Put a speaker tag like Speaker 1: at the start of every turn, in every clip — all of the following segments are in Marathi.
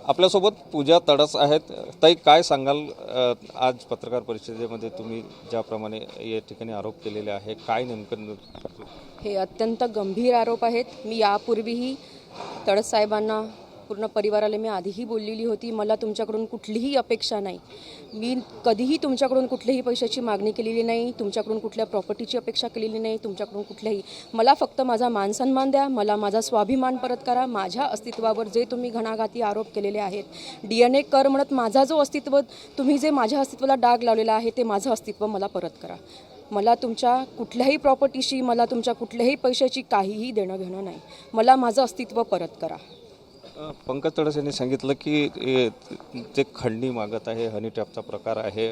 Speaker 1: आपल्यासोबत पूजा तडस आहेत. ताई, काय सांगाल आज पत्रकार परिषदेमध्ये तुम्ही ज्याप्रमाणे या ठिकाणी आरोप केलेले आहे, काय नेमकं?
Speaker 2: हे अत्यंत गंभीर आरोप आहेत. मी यापूर्वीही तडस साहेबांना, पूर्ण परिवाराला मी आधीही बोललेली होती, मला तुमच्याकडून कुठलीही अपेक्षा नाही. मी कधीही तुमच्याकडून कुठल्याही पैशाची मागणी केलेली नाही, तुमच्याकडून कुठल्या प्रॉपर्टीची अपेक्षा केलेली नाही, तुमच्याकडून कुठल्याही. मला फक्त माझा मानसन्मान द्या, मला माझा स्वाभिमान परत करा. माझ्या अस्तित्वावर जे तुम्ही घणाघाती आरोप केलेले आहेत, DNA कर म्हणत माझा जो अस्तित्व, तुम्ही जे माझ्या अस्तित्वाला डाग लावलेला आहे, ते माझं अस्तित्व मला परत करा. मला तुमच्या कुठल्याही प्रॉपर्टीशी, मला तुमच्या कुठल्याही पैशाची काहीही देणं घेणं नाही. मला माझं अस्तित्व परत करा.
Speaker 1: पंकज तडस यांनी सांगितलं की ते खंडणी मागत आहे, हनी ट्रॅपचा प्रकार आहे.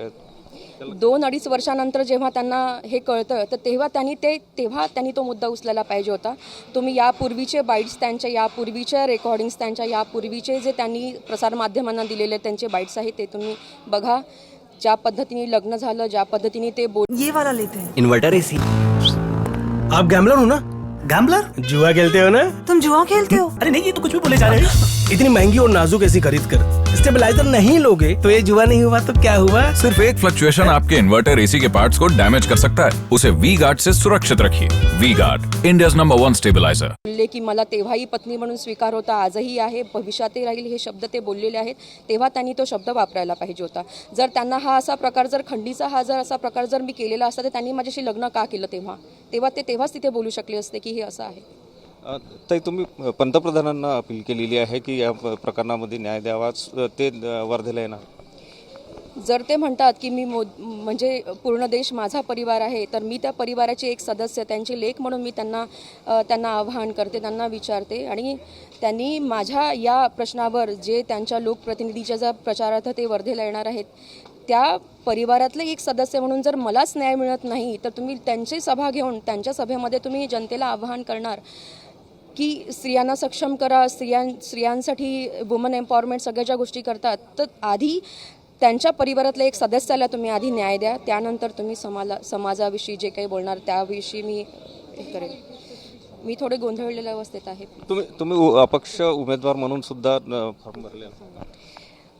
Speaker 2: 2-2.5 वर्षानंतर जेव्हा त्यांना हे कळतं, तर तेव्हा त्यांनी तो मुद्दा उचलायला पाहिजे होता. तुम्ही यापूर्वीचे बाईट्स, त्यांच्या यापूर्वीच्या रेकॉर्डिंग्स, त्यांच्या यापूर्वीचे जे त्यांनी प्रसारमाध्यमांना दिलेले त्यांचे बाईट्स आहेत, ते तुम्ही बघा. ज्या पद्धतीने लग्न झालं, ज्या पद्धतीने ते
Speaker 3: ये वाला लेते हैं।
Speaker 4: Inverter AC. आप गैम्बलर हो ना?
Speaker 3: गैम्बलर?
Speaker 4: जुआ खेलते हो ना?
Speaker 3: तुम जुआ खेलते हो?
Speaker 4: अरे नहीं, ये तो कुछ भी बोले जा रहे हैं। इतनी महंगी और नाजुक एसी खरीद कर स्टेबलाइजर नहीं लोगे तो ये जुआ नहीं हुआ तो क्या हुआ?
Speaker 5: सिर्फ एक फ्लक्चुएशन आपके इन्वर्टर एसी के पार्ट्स को डैमेज कर सकता है। उसे वी गार्ड से सुरक्षित रखिए। V Guard, India's number 1 stabiliser.
Speaker 2: बोलले की मला तेव्हाही पत्नी म्हणून स्वीकार होता, आजही आहे, भविष्यातही राहील, हे शब्द ते बोललेले आहेत. तेव्हा त्यांनी तो शब्द वापरायला पाहिजे होता. जर त्यांना हा असा प्रकार, जर खंडीचा असा प्रकार जर मी केलेला असता, तर त्यांनी माझ्याशी लग्न का केलं तेव्हाच तिथे बोलू शकले असते की हे असं आहे.
Speaker 1: ताई, तुम्ही पंतप्रधानांना अपील केलेली आहे की या प्रकरणामध्ये न्याय द्यावाच, ते वर्धेला येणार.
Speaker 2: जर ते म्हणतात की मी म्हणजे पूर्ण देश माझा परिवार आहे, तर मी त्या परिवाराचे एक सदस्य, त्यांचे लेक म्हणून मी त्यांना आवाहन करते, त्यांना विचारते. आणि त्यांनी माझ्या या प्रश्नावर, जे त्यांच्या लोकप्रतिनिधीच्या ज्या प्रचारार्थ ते वर्धेला येणार आहेत, त्या परिवारातले एक सदस्य म्हणून जर मलाच न्याय मिळत नाही, तर तुम्ही त्यांची सभा घेऊन त्यांच्या सभेमध्ये तुम्ही जनतेला आवाहन करणार की स्त्रियांना सक्षम करा, स्त्रियांसाठी वुमन एम्पॉवरमेंट, सगळ्या ज्या गोष्टी करतात, तर आधी त्यांच्या परिवारातल्या एक सदस्याला तुम्ही आधी न्याय द्या, त्यानंतर तुम्ही समाजाविषयी जे काही बोलणार त्याविषयी मी हे करेन. मी थोडे गोंधळलेल्या अवस्थेत आहे.
Speaker 1: तुम्ही अपक्ष उमेदवार म्हणून सुद्धा फॉर्म भरले.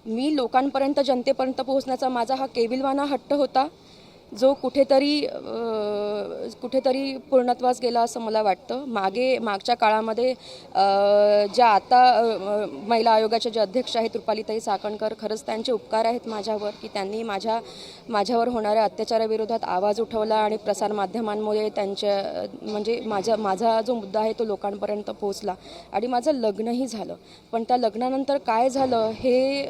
Speaker 2: मी लोकांपर्यंत, जनतेपर्यंत पोहोचण्याचा माझा हा केविलवाना हट्ट होता, जो कुठेतरी पूर्णत्वास गेला असं मला वाटतं. मागच्या काळामध्ये ज्या आता महिला आयोगाच्या ज्या अध्यक्ष आहेत रुपालीताई चाकणकर, खरंच त्यांचे उपकार आहेत माझ्यावर, की त्यांनी माझ्यावर होणाऱ्या अत्याचाराविरोधात आवाज उठवला आणि प्रसारमाध्यमांमुळे म्हणजे माझा जो मुद्दा आहे तो लोकांपर्यंत पोहोचला आणि माझं लग्नही झालं. पण त्या लग्नानंतर काय झालं हे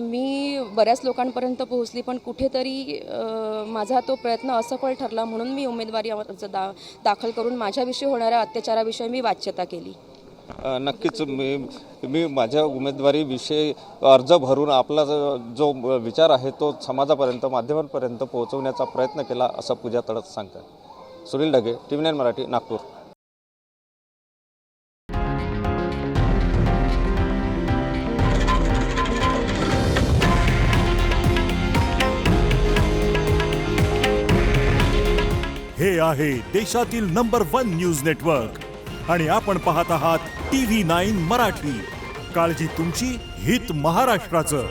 Speaker 2: मी बऱ्याच लोकांपर्यंत पोहोचली, पण कुठेतरी माझा तो प्रयत्न असफल ठरला. म्हणून मी उमेदवारी अर्ज दाखल करून माझ्याविषयी होणाऱ्या अत्याचाराविषयी मी वाच्यता केली.
Speaker 1: नक्कीच मी माझ्या उमेदवारीविषयी अर्ज भरून आपला जो विचार आहे तो समाजापर्यंत, माध्यमांपर्यंत पोहोचवण्याचा प्रयत्न केला, असं पूजा तडस सांगतात. सुनील ढगे, TV9 मराठी, नागपूर.
Speaker 6: हे आहे देशातील नंबर 1 न्यूज नेटवर्क आणि आपण पाहत आहात TV9 मराठी. काळजी तुमची, हित महाराष्ट्राचं.